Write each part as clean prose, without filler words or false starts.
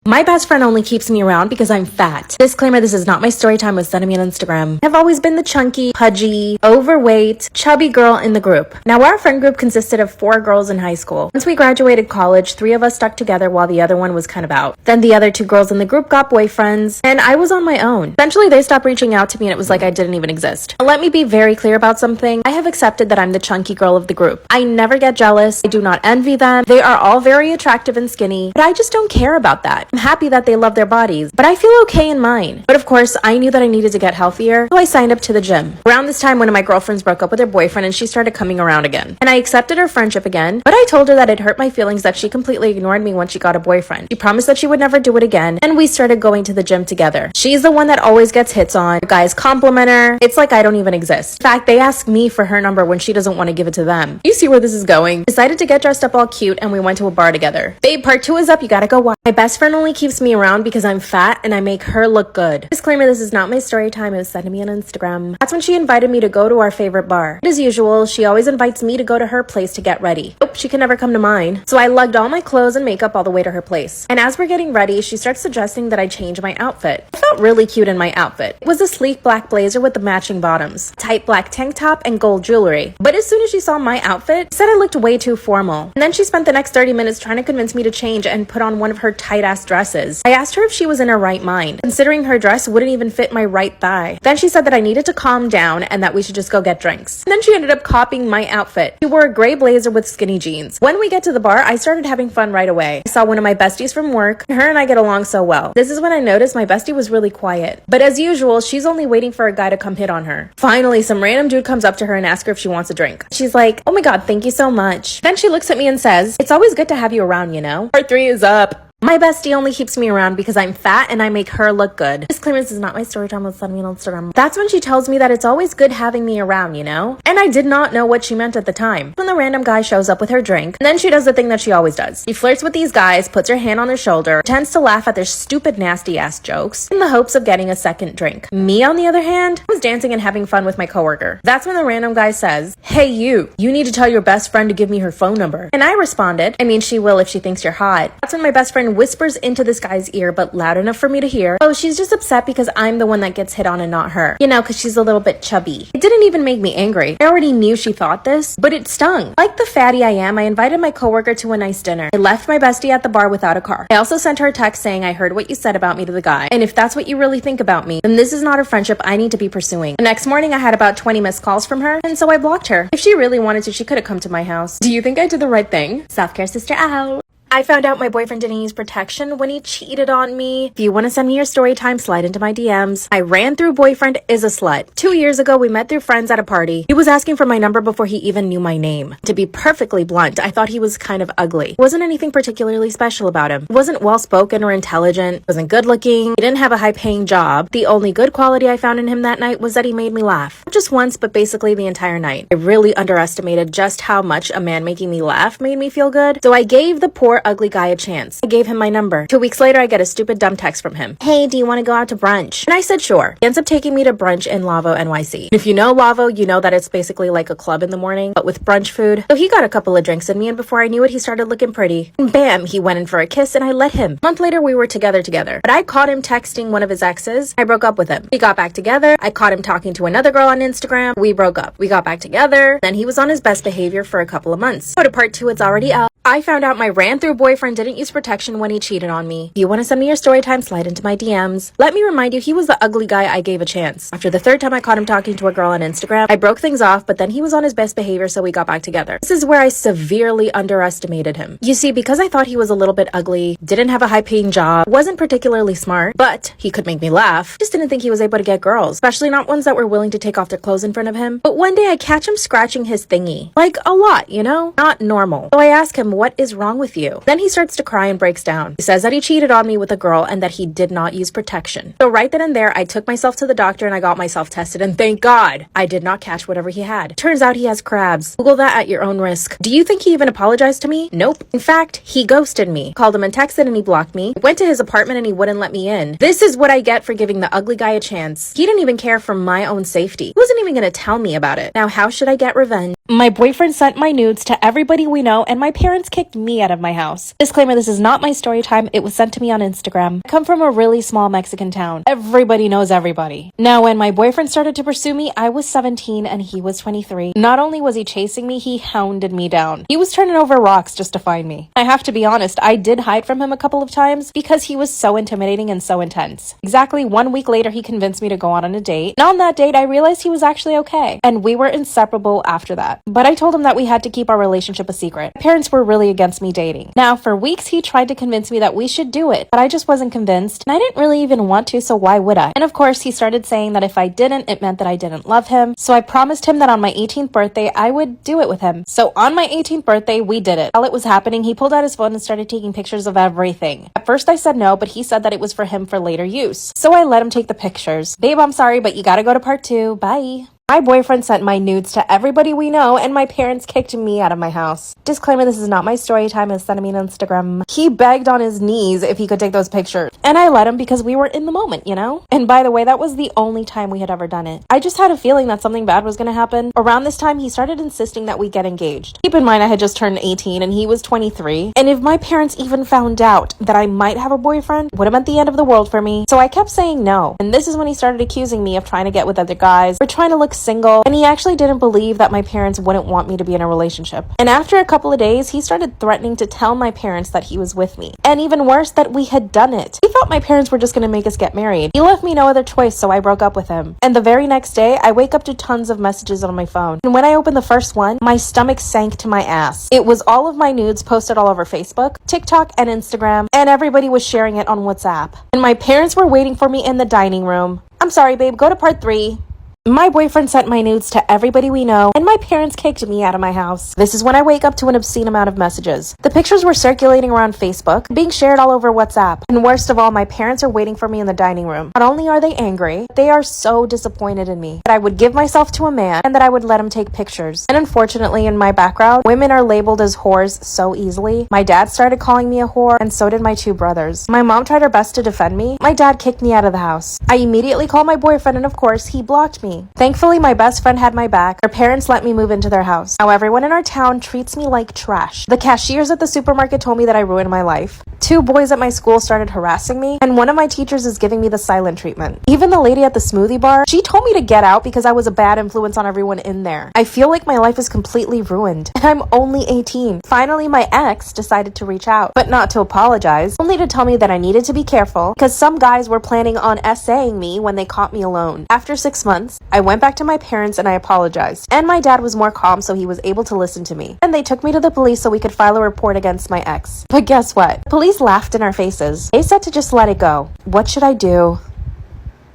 My best friend only keeps me around because I'm fat. Disclaimer, this is not my story time with sending me on Instagram. I've always been the chunky, pudgy, overweight, chubby girl in the group. Now, our friend group consisted of 4 girls in high school. Once we graduated college, 3 of us stuck together while the other one was kind of out. Then the other 2 girls in the group got boyfriends, and I was on my own. Eventually, they stopped reaching out to me and it was like I didn't even exist. Now, let me be very clear about something. I have accepted that I'm the chunky girl of the group. I never get jealous. I do not envy them. They are all very attractive and skinny, but I just don't care about that. I'm happy that they love their bodies, but I feel okay in mine. But of course, I knew that I needed to get healthier, so I signed up to the gym. Around this time, one of my girlfriends broke up with her boyfriend and she started coming around again. And I accepted her friendship again, but I told her that it hurt my feelings that she completely ignored me once she got a boyfriend. She promised that she would never do it again, and we started going to the gym together. She's the one that always gets hits on. Guys compliment her. It's like I don't even exist. In fact, they ask me for her number when she doesn't want to give it to them. You see where this is going? Decided to get dressed up all cute and we went to a bar together. Babe, part 2 is up. You gotta go watch. My best friend only keeps me around because I'm fat and I make her look good. Disclaimer, this is not my story time. It was sent to me on Instagram. That's when she invited me to go to our favorite bar. As usual, she always invites me to go to her place to get ready. Nope, she can never come to mine. So I lugged all my clothes and makeup all the way to her place. And as we're getting ready, she starts suggesting that I change my outfit. I felt really cute in my outfit. It was a sleek black blazer with the matching bottoms, tight black tank top, and gold jewelry. But as soon as she saw my outfit, she said I looked way too formal. And then she spent the next 30 minutes trying to convince me to change and put on one of her tight-ass dresses. I asked her if she was in her right mind, considering her dress wouldn't even fit my right thigh. Then she said that I needed to calm down and that we should just go get drinks. And then she ended up copying my outfit. She wore a gray blazer with skinny jeans. When we get to the bar, I started having fun right away. I saw one of my besties from work. Her and I get along so well. This is when I noticed my bestie was really quiet. But as usual, she's only waiting for a guy to come hit on her. Finally, some random dude comes up to her and asks her if she wants a drink. She's like, "Oh my god, thank you so much." Then she looks at me and says, "It's always good to have you around, you know?" Part 3 is up. My bestie only keeps me around because I'm fat and I make her look good. Disclaimer, this is not my story time with sending me on Instagram. That's when she tells me that it's always good having me around, you know? And I did not know what she meant at the time. When the random guy shows up with her drink, and then she does the thing that she always does. She flirts with these guys, puts her hand on their shoulder, tends to laugh at their stupid nasty ass jokes in the hopes of getting a second drink. Me, on the other hand, was dancing and having fun with my coworker. That's when the random guy says, "Hey you need to tell your best friend to give me her phone number." And I responded, "I mean, she will if she thinks you're hot." That's when my best friend whispers into this guy's ear, but loud enough for me to hear, "Oh, she's just upset because I'm the one that gets hit on and not her. You know, because she's a little bit chubby." It didn't even make me angry. I already knew she thought this, but it stung. Like the fatty I am, I invited my coworker to a nice dinner. I left my bestie at the bar without a car. I also sent her a text saying, "I heard what you said about me to the guy, and if that's what you really think about me, then this is not a friendship I need to be pursuing." The next morning, I had about 20 missed calls from her, and so I blocked her. If she really wanted to, she could have come to my house. Do you think I did the right thing? Self-care sister out. I found out my boyfriend didn't use protection when he cheated on me. If you want to send me your story time, slide into my DMs. I ran through boyfriend is a slut. 2 years ago, we met through friends at a party. He was asking for my number before he even knew my name. To be perfectly blunt, I thought he was kind of ugly. Wasn't anything particularly special about him. He wasn't well-spoken or intelligent, wasn't good-looking, he didn't have a high-paying job. The only good quality I found in him that night was that he made me laugh. Not just once, but basically the entire night. I really underestimated just how much a man making me laugh made me feel good, so I gave the poor ugly guy a chance. I gave him my number. 2 weeks later, I get a stupid dumb text from him. "Hey, do you want to go out to brunch?" And I said sure. He ends up taking me to brunch in Lavo, NYC. If you know Lavo, you know that it's basically like a club in the morning, but with brunch food. So he got a couple of drinks in me, and before I knew it, he started looking pretty. And bam, he went in for a kiss, and I let him. A month later, we were together. But I caught him texting one of his exes. I broke up with him. We got back together. I caught him talking to another girl on Instagram. We broke up. We got back together. Then he was on his best behavior for a couple of months. Go to part 2, it's already up. I found out my ran-through boyfriend didn't use protection when he cheated on me. If you want to send me your story time, slide into my DMs. Let me remind you, he was the ugly guy I gave a chance. After the 3rd time I caught him talking to a girl on Instagram, I broke things off, but then he was on his best behavior, so we got back together. This is where I severely underestimated him. You see, because I thought he was a little bit ugly, didn't have a high-paying job, wasn't particularly smart, but he could make me laugh, just didn't think he was able to get girls, especially not ones that were willing to take off their clothes in front of him. But one day I catch him scratching his thingy. Like, a lot, you know? Not normal. So I ask him, "What is wrong with you?" Then he starts to cry and breaks down. He says that he cheated on me with a girl and that he did not use protection. So right then and there, I took myself to the doctor and I got myself tested, and thank God I did not catch whatever he had. Turns out he has crabs. Google that at your own risk. Do you think he even apologized to me? Nope. In fact, he ghosted me. Called him and texted and he blocked me. I went to his apartment and he wouldn't let me in. This is what I get for giving the ugly guy a chance. He didn't even care for my own safety. He wasn't even gonna tell me about it. Now, how should I get revenge? My boyfriend sent my nudes to everybody we know, and my parents kicked me out of my house. Disclaimer, this is not my story time. It was sent to me on Instagram. I come from a really small Mexican town. Everybody knows everybody. Now, when my boyfriend started to pursue me, I was 17 and he was 23. Not only was he chasing me, he hounded me down. He was turning over rocks just to find me. I have to be honest, I did hide from him a couple of times because he was so intimidating and so intense. Exactly 1 week later, he convinced me to go out on a date. And on that date, I realized he was actually okay. And we were inseparable after that. But I told him that we had to keep our relationship a secret. My parents were really against me dating. Now, for weeks, he tried to convince me that we should do it, but I just wasn't convinced, and I didn't really even want to, so why would I? And of course, he started saying that if I didn't, it meant that I didn't love him. So I promised him that on my 18th birthday, I would do it with him. So on my 18th birthday, we did it. While it was happening, he pulled out his phone and started taking pictures of everything. At first, I said no, but he said that it was for him for later use. So I let him take the pictures. Babe, I'm sorry, but you gotta go to part 2. Bye. My boyfriend sent my nudes to everybody we know, and my parents kicked me out of my house. Disclaimer, this is not my story time. It's sent me on Instagram. He begged on his knees if he could take those pictures. And I let him because we were in the moment, you know? And by the way, that was the only time we had ever done it. I just had a feeling that something bad was gonna happen. Around this time, he started insisting that we get engaged. Keep in mind, I had just turned 18 and he was 23. And if my parents even found out that I might have a boyfriend, would have meant the end of the world for me. So I kept saying no. And this is when he started accusing me of trying to get with other guys or trying to look single, and he actually didn't believe that my parents wouldn't want me to be in a relationship. And after a couple of days, he started threatening to tell my parents that he was with me. And even worse, that we had done it. He thought my parents were just gonna make us get married. He left me no other choice, so I broke up with him. And the very next day, I wake up to tons of messages on my phone. And when I opened the first one, my stomach sank to my ass. It was all of my nudes posted all over Facebook, TikTok, and Instagram, and everybody was sharing it on WhatsApp. And my parents were waiting for me in the dining room. I'm sorry, babe, go to part 3. My boyfriend sent my nudes to everybody we know, and my parents kicked me out of my house. This is when I wake up to an obscene amount of messages. The pictures were circulating around Facebook, being shared all over WhatsApp. And worst of all, my parents are waiting for me in the dining room. Not only are they angry, they are so disappointed in me that I would give myself to a man and that I would let him take pictures. And unfortunately, in my background, women are labeled as whores so easily. My dad started calling me a whore, and so did my 2 brothers. My mom tried her best to defend me. My dad kicked me out of the house. I immediately called my boyfriend, and of course, he blocked me. Thankfully, my best friend had my back. Her parents let me move into their house. Now, everyone in our town treats me like trash. The cashiers at the supermarket told me that I ruined my life. 2 boys at my school started harassing me, and one of my teachers is giving me the silent treatment. Even the lady at the smoothie bar, she told me to get out because I was a bad influence on everyone in there. I feel like my life is completely ruined, and I'm only 18. Finally, my ex decided to reach out, but not to apologize, only to tell me that I needed to be careful because some guys were planning on essaying me when they caught me alone. After 6 months, I went back to my parents and I apologized. And my dad was more calm, so he was able to listen to me. And they took me to the police so we could file a report against my ex. But guess what? Police laughed in our faces. They said to just let it go. What should I do?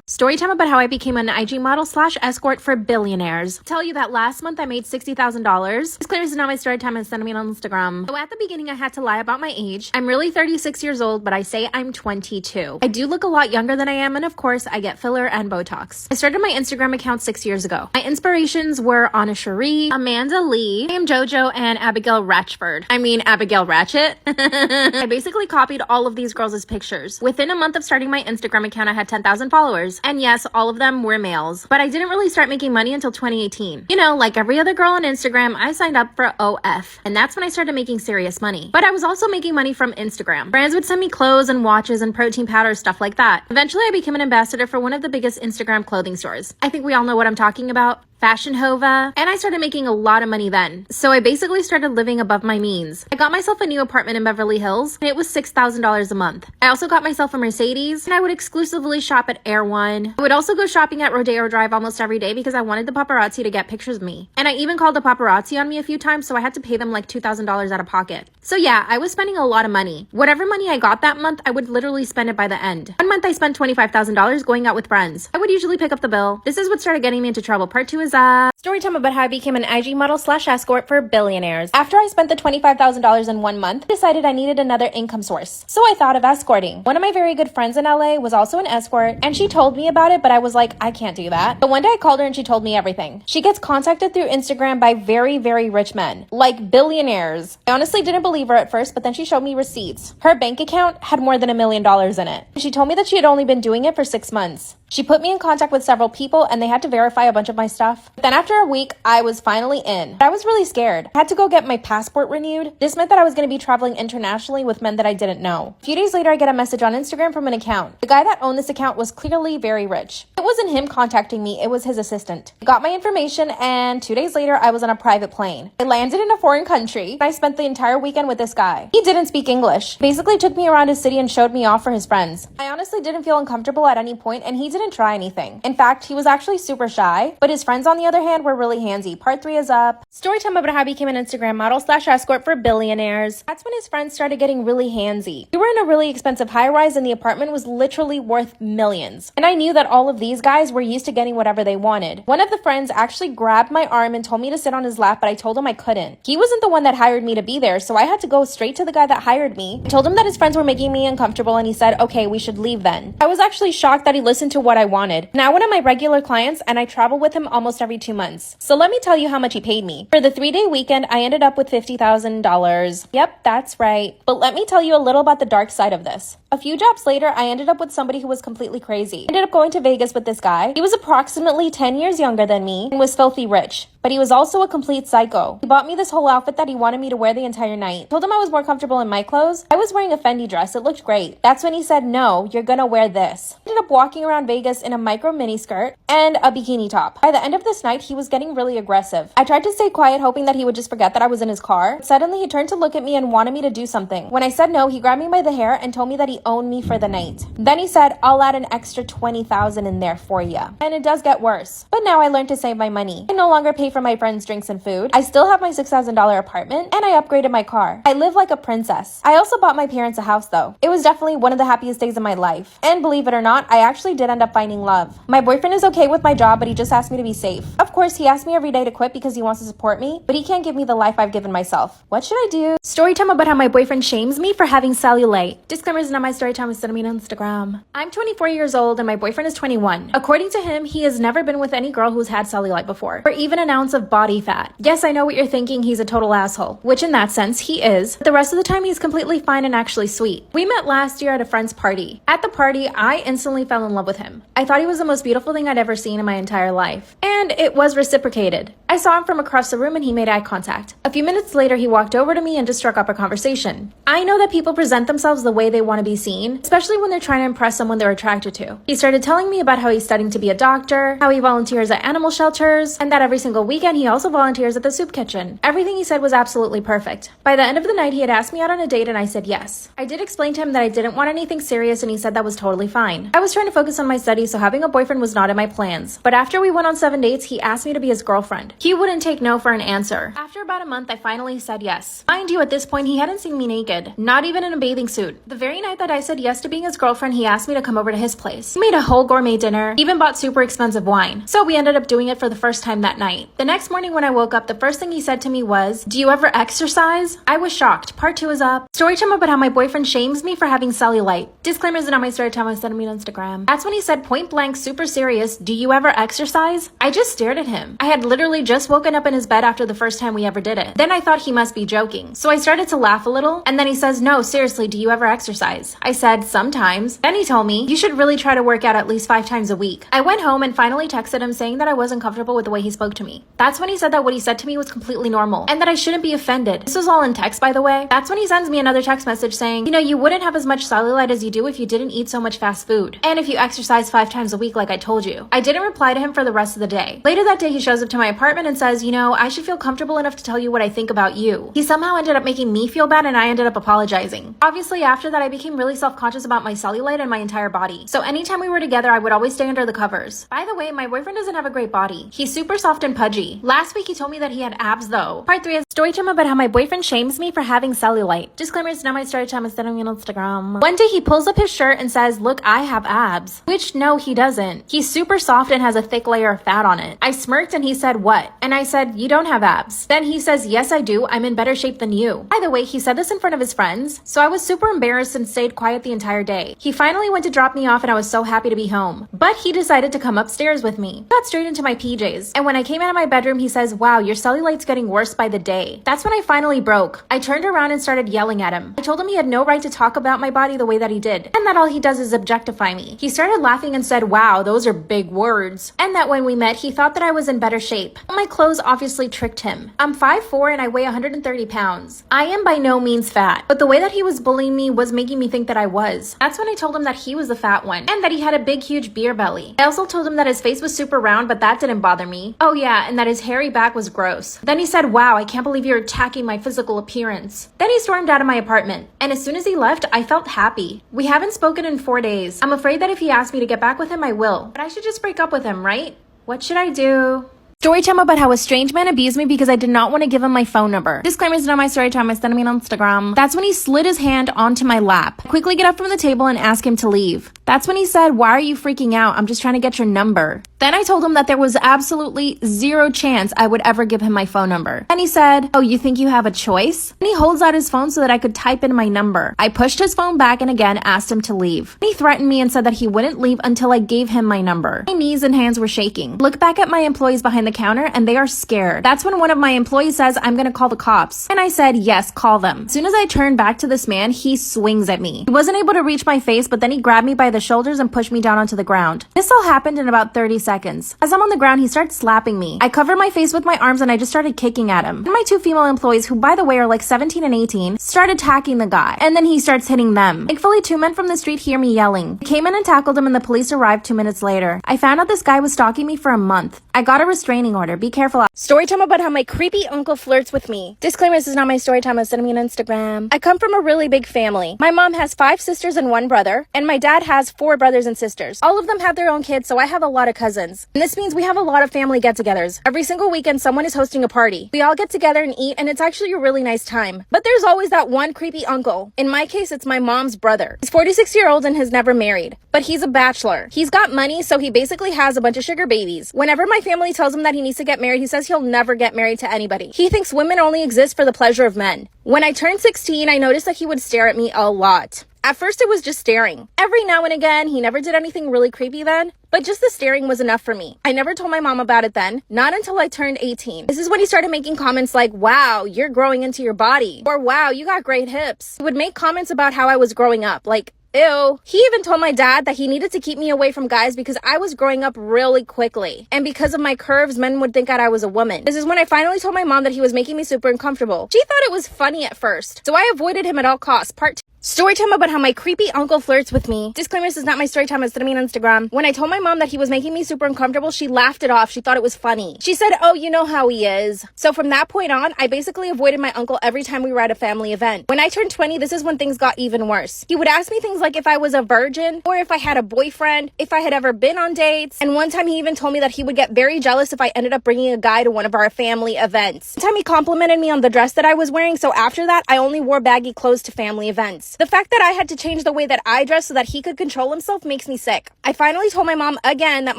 Storytime about how I became an IG model / escort for billionaires. Tell you that last month I made $60,000. Disclaimer, this is not my story time, and send me on Instagram. So at the beginning I had to lie about my age. I'm really 36 years old, but I say I'm 22. I do look a lot younger than I am, and of course I get filler and Botox. I started my Instagram account 6 years ago. My inspirations were Anna Cherie, Amanda Lee, Sam Jojo, and Abigail Ratchford. I mean Abigail Ratchet. I basically copied all of these girls' pictures. Within a month of starting my Instagram account, I had 10,000 followers. And yes, all of them were males. But I didn't really start making money until 2018. You know, like every other girl on Instagram, I signed up for OF. And that's when I started making serious money. But I was also making money from Instagram. Brands would send me clothes and watches and protein powder, stuff like that. Eventually, I became an ambassador for one of the biggest Instagram clothing stores. I think we all know what I'm talking about. Fashion Hova, and I started making a lot of money then. So I basically started living above my means. I got myself a new apartment in Beverly Hills, and it was $6,000 a month. I also got myself a Mercedes, and I would exclusively shop at Air One. I would also go shopping at Rodeo Drive almost every day because I wanted the paparazzi to get pictures of me. And I even called the paparazzi on me a few times, so I had to pay them like $2,000 out of pocket. So yeah, I was spending a lot of money. Whatever money I got that month, I would literally spend it by the end. One month I spent $25,000 going out with friends. I would usually pick up the bill. This is what started getting me into trouble. Part 2 is Storytime about how I became an IG model / escort for billionaires. After I spent the $25,000 in 1 month, I decided I needed another income source. So I thought of escorting. One of my very good friends in LA was also an escort, and she told me about it, but I was like, I can't do that. But one day I called her and she told me everything. She gets contacted through Instagram by very, very rich men, like billionaires. I honestly didn't believe her at first, but then she showed me receipts. Her bank account had more than $1 million in it. She told me that she had only been doing it for 6 months. She put me in contact with several people and they had to verify a bunch of my stuff. But then after a week, I was finally in. I was really scared. I had to go get my passport renewed. This meant that I was going to be traveling internationally with men that I didn't know. A few days later, I get a message on Instagram from an account. The guy that owned this account was clearly very rich. It wasn't him contacting me, it was his assistant. He got my information and 2 days later, I was on a private plane. I landed in a foreign country and I spent the entire weekend with this guy. He didn't speak English. Basically took me around his city and showed me off for his friends. I honestly didn't feel uncomfortable at any point and he didn't try anything. In fact, he was actually super shy, but his friends on the other hand were really handsy. Part 3 is up. Storytime about how I became an Instagram model / escort for billionaires. That's when his friends started getting really handsy. We were in a really expensive high-rise and the apartment was literally worth millions. And I knew that all of these guys were used to getting whatever they wanted. One of the friends actually grabbed my arm and told me to sit on his lap, but I told him I couldn't. He wasn't the one that hired me to be there, so I had to go straight to the guy that hired me. I told him that his friends were making me uncomfortable and he said, okay, we should leave then. I was actually shocked that he listened to what I wanted. Now one of my regular clients and I travel with him almost every 2 months. So let me tell you how much he paid me. For the 3-day weekend, I ended up with $50,000. Yep, that's right. But let me tell you a little about the dark side of this. A few jobs later, I ended up with somebody who was completely crazy. I ended up going to Vegas with this guy. He was approximately 10 years younger than me and was filthy rich. But he was also a complete psycho. He bought me this whole outfit that he wanted me to wear the entire night. I told him I was more comfortable in my clothes. I was wearing a Fendi dress. It looked great. That's when he said, no, you're gonna wear this. I ended up walking around Vegas in a micro mini skirt and a bikini top. By the end of this night, he was getting really aggressive. I tried to stay quiet, hoping that he would just forget that I was in his car. Suddenly, he turned to look at me and wanted me to do something. When I said no, he grabbed me by the hair and told me that he owned me for the night. Then he said, I'll add an extra $20,000 in there for you. And it does get worse. But now I learned to save my money. I no longer pay for my friends' drinks and food. I still have my $6,000 apartment and I upgraded my car. I live like a princess. I also bought my parents a house though. It was definitely one of the happiest days of my life. And believe it or not, I actually did end up finding love. My boyfriend is okay with my job, but he just asked me to be safe. Of course, he asked me every day to quit because he wants to support me, but he can't give me the life I've given myself. What should I do? Storytime about how my boyfriend shames me for having cellulite. Disclaimer is not my story time, send me on Instagram. I'm 24 years old and my boyfriend is 21. According to him, he has never been with any girl who's had cellulite before, or even an ounce of body fat. Yes, I know what you're thinking, he's a total asshole, which in that sense, he is. But the rest of the time, he's completely fine and actually sweet. We met last year at a friend's party. At the party, I instantly fell in love with him. I thought he was the most beautiful thing I'd ever seen in my entire life. And it was reciprocated. I saw him from across the room and he made eye contact. A few minutes later, he walked over to me and just struck up a conversation. I know that people present themselves the way they want to be seen, especially when they're trying to impress someone they're attracted to. He started telling me about how he's studying to be a doctor, how he volunteers at animal shelters, and that every single weekend he also volunteers at the soup kitchen. Everything he said was absolutely perfect. By the end of the night, he had asked me out on a date and I said yes. I did explain to him that I didn't want anything serious and he said that was totally fine. I was trying to focus on my studies, so having a boyfriend was not in my plans. But after we went on 7 dates, he asked me to be his girlfriend. He wouldn't take no for an answer. After about a month, I finally said yes. Mind you, at this point, he hadn't seen me naked, not even in a bathing suit. The very night that I said yes to being his girlfriend, he asked me to come over to his place. He made a whole gourmet dinner, even bought super expensive wine. So we ended up doing it for the first time that night. The next morning when I woke up, the first thing he said to me was, "Do you ever exercise?" I was shocked. Part 2 is up. Story time about how my boyfriend shames me for having cellulite. Disclaimers are not my story time, I sent me on Instagram. That's when he said point blank, super serious, "Do you ever exercise?" I just stared at him. I had literally just woken up in his bed after the first time we ever did it. Then I thought he must be joking. So I started to laugh a little, and then he says, "No, seriously, do you ever exercise?" I said, "Sometimes." Then he told me, "You should really try to work out at least 5 times a week." I went home and finally texted him saying that I wasn't comfortable with the way he spoke to me. That's when he said that what he said to me was completely normal, and that I shouldn't be offended. This was all in text, by the way. That's when he sends me another text message saying, "You know, you wouldn't have as much cellulite as you do if you didn't eat so much fast food. And if you exercise 5 times a week like I told you." I didn't reply to him for the rest of the day. Later that day, he shows up to my apartment and says, "You know, I should feel comfortable enough to tell you what I think about you." He somehow ended up making me feel bad and I ended up apologizing. Obviously, after that, I became really self-conscious about my cellulite and my entire body. So anytime we were together, I would always stay under the covers. By the way, my boyfriend doesn't have a great body. He's super soft and pudgy. Last week, he told me that he had abs though. Part 3 is story time about how my boyfriend shames me for having cellulite. Disclaimer, it's not my story time, it's sent me on Instagram. One day he pulls up his shirt and says, "Look, I have abs." Which, no, he doesn't. He's super soft and has a thick layer of fat on it. I smirked and he said, "What?" And I said, "You don't have abs." Then he says, "Yes, I do. I'm in better shape than you." By the way, he said this in front of his friends, so I was super embarrassed and stayed quiet the entire day. He finally went to drop me off and I was so happy to be home. But he decided to come upstairs with me. Got straight into my PJs. And when I came out of my bedroom, he says, wow, your cellulite's getting worse by the day. That's when I finally broke. I turned around and started yelling at him. I told him he had no right to talk about my body the way that he did, and that all he does is objectify me. He started laughing and said, wow, those are big words. And that when we met, he thought that I was in better shape. My clothes obviously tricked him. I'm 5'4" and I weigh 130 pounds. I am by no means fat, but the way that he was bullying me was making me think that I was. That's when I told him that he was the fat one, and that he had a big, huge beer belly. I also told him that his face was super round, but that didn't bother me. Oh yeah, and that his hairy back was gross. Then he said, wow, I can't believe you're attacking my physical appearance. Then he stormed out of my apartment, and as soon as he left, I felt happy. We haven't spoken in 4 days. I'm afraid that if he asks me to get back with him, I will. But I should just break up with him, right? What should I do? Story time about how a strange man abused me because I did not want to give him my phone number. Disclaimer, is not my story time. I sent him on Instagram. That's when he slid his hand onto my lap. I quickly get up from the table and ask him to leave. That's when he said, why are you freaking out? I'm just trying to get your number. Then I told him that there was absolutely zero chance I would ever give him my phone number. And he said, oh, you think you have a choice? And he holds out his phone so that I could type in my number. I pushed his phone back and again asked him to leave. He threatened me and said that he wouldn't leave until I gave him my number. My knees and hands were shaking. Look back at my employees behind the counter and they are scared. That's when one of my employees says, I'm gonna call the cops. And I said, yes, call them. As soon as I turned back to this man, he swings at me. He wasn't able to reach my face, but then he grabbed me by the shoulders and pushed me down onto the ground. This all happened in about 30 seconds. As I'm on the ground, he starts slapping me. I covered my face with my arms and I just started kicking at him. And my two female employees, who by the way are like 17 and 18, start attacking the guy. And then he starts hitting them. Thankfully, two men from the street hear me yelling. I came in and tackled him and the police arrived 2 minutes later. I found out this guy was stalking me for a month. I got a restraining order. Be careful. Story time about how my creepy uncle flirts with me. Disclaimer, this is not my story time. Send me on Instagram. I come from a really big family. My mom has 5 sisters and 1 brother, and my dad has 4 brothers and sisters. All of them have their own kids, so I have a lot of cousins. And this means we have a lot of family get-togethers. Every single weekend, someone is hosting a party. We all get together and eat, and it's actually a really nice time. But there's always that one creepy uncle. In my case, it's my mom's brother. He's 46-year-old and has never married, but he's a bachelor. He's got money, so he basically has a bunch of sugar babies. Whenever my family tells him that he needs to get married, he says he'll never get married to anybody. He thinks women only exist for the pleasure of men. When I turned 16, I noticed that he would stare at me a lot. At first, it was just staring. Every now and again, he never did anything really creepy then, but just the staring was enough for me. I never told my mom about it then, not until I turned 18. This is when he started making comments like, wow, you're growing into your body, or wow, you got great hips. He would make comments about how I was growing up, like, ew. He even told my dad that he needed to keep me away from guys because I was growing up really quickly. And because of my curves, men would think that I was a woman. This is when I finally told my mom that he was making me super uncomfortable. She thought it was funny at first, so I avoided him at all costs. Part 2. Story time about how my creepy uncle flirts with me. Disclaimer, this is not my story time. It's me on Instagram. When I told my mom that he was making me super uncomfortable, she laughed it off. She thought it was funny. She said, oh, you know how he is. So from that point on, I basically avoided my uncle every time we were at a family event. When I turned 20, this is when things got even worse. He would ask me things like if I was a virgin, or if I had a boyfriend, if I had ever been on dates. And one time he even told me that he would get very jealous if I ended up bringing a guy to one of our family events. One time he complimented me on the dress that I was wearing, so after that, I only wore baggy clothes to family events. The fact that I had to change the way that I dress so that he could control himself makes me sick. I finally told my mom again that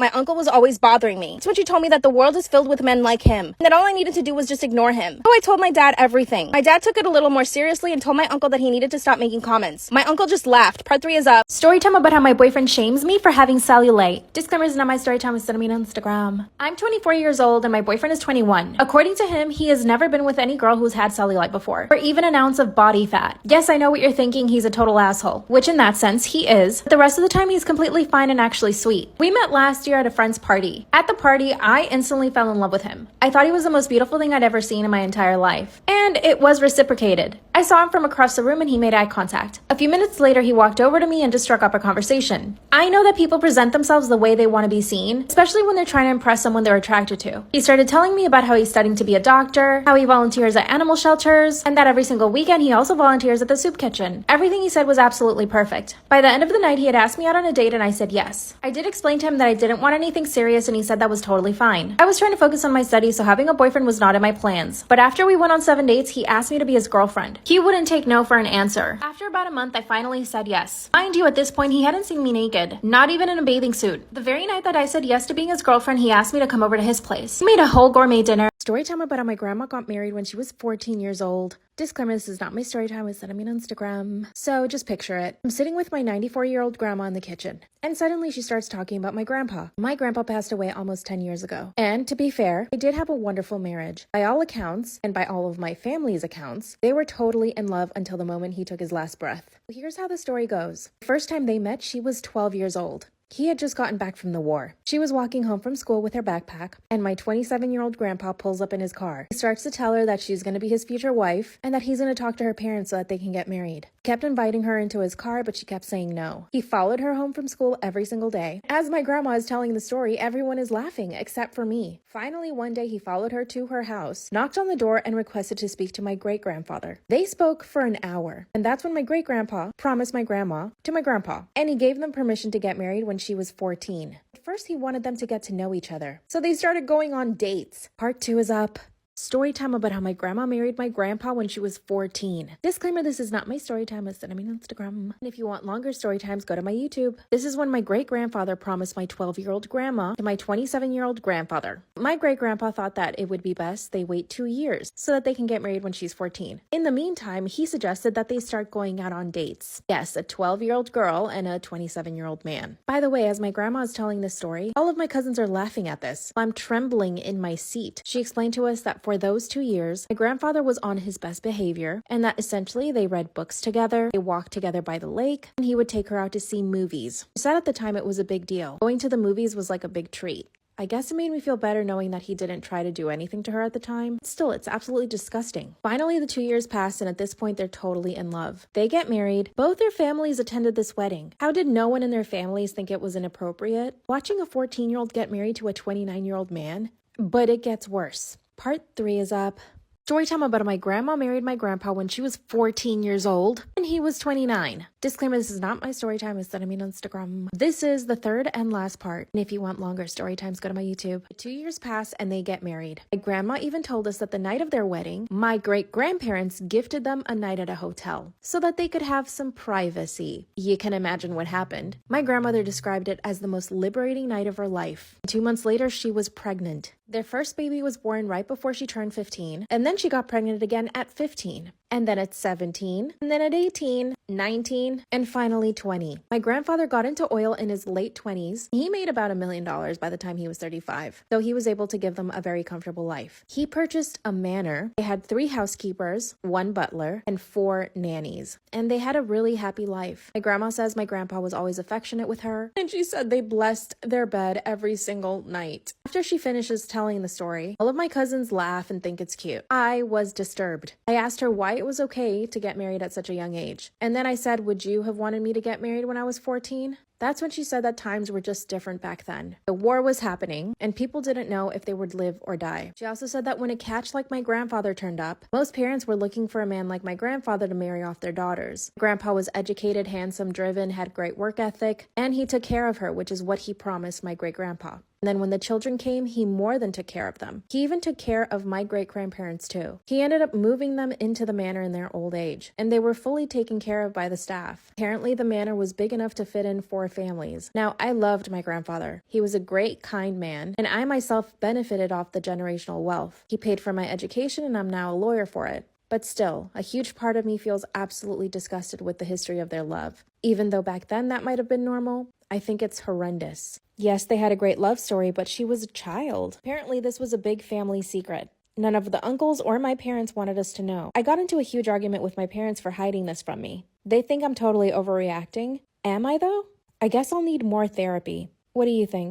my uncle was always bothering me. It's when she told me that the world is filled with men like him, and that all I needed to do was just ignore him. So I told my dad everything. My dad took it a little more seriously and told my uncle that he needed to stop making comments. My uncle just laughed. Part 3 is up. Story time about how my boyfriend shames me for having cellulite. Disclaimer, is not my story time. Send me on Instagram. I'm 24 years old and my boyfriend is 21. According to him, he has never been with any girl who's had cellulite before, or even an ounce of body fat. Yes, I know what you're thinking. He's a total asshole, which in that sense he is. But the rest of the time he's completely fine and actually sweet. We met last year at a friend's party. At the party, I instantly fell in love with him. I thought he was the most beautiful thing I'd ever seen in my entire life. And it was reciprocated. I saw him from across the room and he made eye contact. A few minutes later, he walked over to me and just struck up a conversation. I know that people present themselves the way they want to be seen, especially when they're trying to impress someone they're attracted to. He started telling me about how he's studying to be a doctor, how he volunteers at animal shelters, and that every single weekend he also volunteers at the soup kitchen. Everything he said was absolutely perfect. By the end of the night, he had asked me out on a date and I said yes. I did explain to him that I didn't want anything serious and he said that was totally fine. I was trying to focus on my studies, so having a boyfriend was not in my plans. But after we went on 7 dates, he asked me to be his girlfriend. He wouldn't take no for an answer. After about a month, I finally said yes. Mind you, at this point, he hadn't seen me naked, not even in a bathing suit. The very night that I said yes to being his girlfriend, he asked me to come over to his place. He made a whole gourmet dinner. Story time about how my grandma got married when she was 14 years old. Disclaimer, this is not my story time. It was sent to me on Instagram. So just picture it. I'm sitting with my 94-year-old grandma in the kitchen, and suddenly she starts talking about my grandpa. My grandpa passed away almost 10 years ago. And to be fair, they did have a wonderful marriage. By all accounts, and by all of my family's accounts, they were totally in love until the moment he took his last breath. Here's how the story goes. The first time they met, she was 12 years old. He had just gotten back from the war. She was walking home from school with her backpack, and my 27-year-old grandpa pulls up in his car. He starts to tell her that she's going to be his future wife and that he's going to talk to her parents so that they can get married. He kept inviting her into his car, but she kept saying no. He followed her home from school every single day. As my grandma is telling the story, everyone is laughing except for me. Finally, one day he followed her to her house, knocked on the door, and requested to speak to my great-grandfather. They spoke for an hour, and that's when my great-grandpa promised my grandma to my grandpa, and he gave them permission to get married when she was 14. At first, he wanted them to get to know each other, so they started going on dates. Part 2 is up. Story time about how my grandma married my grandpa when she was 14. Disclaimer, this is not my story time. It's sent to me on Instagram. And if you want longer story times, go to my YouTube. This is when my great-grandfather promised my 12-year-old grandma to my 27-year-old grandfather. My great-grandpa thought that it would be best they wait 2 years so that they can get married when she's 14. In the meantime, he suggested that they start going out on dates. Yes, a 12-year-old girl and a 27-year-old man. By the way, as my grandma is telling this story, all of my cousins are laughing at this. I'm trembling in my seat. She explained to us that for those 2 years, my grandfather was on his best behavior, and that essentially they read books together, they walked together by the lake, and he would take her out to see movies. She said at the time it was a big deal. Going to the movies was like a big treat. I guess it made me feel better knowing that he didn't try to do anything to her at the time. Still, it's absolutely disgusting. Finally, the 2 years passed, and at this point, they're totally in love. They get married. Both their families attended this wedding. How did no one in their families think it was inappropriate? Watching a 14-year-old get married to a 29-year-old man? But it gets worse. Part 3 is up. Storytime about how my grandma married my grandpa when she was 14 years old and he was 29. Disclaimer, this is not my story time. It's sent to me on Instagram. This is the third and last part. And if you want longer story times, go to my YouTube. 2 years pass and they get married. My grandma even told us that the night of their wedding, my great-grandparents gifted them a night at a hotel so that they could have some privacy. You can imagine what happened. My grandmother described it as the most liberating night of her life. 2 months later, she was pregnant. Their first baby was born right before she turned 15, and then she got pregnant again at 15, and then at 17, and then at 18, 19, and finally 20. My grandfather got into oil in his late 20s. He made about $1 million by the time he was 35, so he was able to give them a very comfortable life. He purchased a manor. They had 3 housekeepers, 1 butler, and 4 nannies, and they had a really happy life. My grandma says my grandpa was always affectionate with her, and she said they blessed their bed every single night. After she finishes telling the story, all of my cousins laugh and think it's cute. I was disturbed. I asked her why it was okay to get married at such a young age. And then I said, would you have wanted me to get married when I was 14? That's when she said that times were just different back then. The war was happening, and people didn't know if they would live or die. She also said that when a catch like my grandfather turned up, most parents were looking for a man like my grandfather to marry off their daughters. Grandpa was educated, handsome, driven, had great work ethic, and he took care of her, which is what he promised my great-grandpa. And then when the children came, he more than took care of them. He even took care of my great-grandparents too. He ended up moving them into the manor in their old age, and they were fully taken care of by the staff. Apparently, the manor was big enough to fit in 4 families. Now, I loved my grandfather. He was a great, kind man, and I myself benefited off the generational wealth. He paid for my education, and I'm now a lawyer for it. But still, a huge part of me feels absolutely disgusted with the history of their love. Even though back then that might have been normal, I think it's horrendous. Yes, they had a great love story, but she was a child. Apparently, this was a big family secret. None of the uncles or my parents wanted us to know. I got into a huge argument with my parents for hiding this from me. They think I'm totally overreacting. Am I, though? I guess I'll need more therapy. What do you think?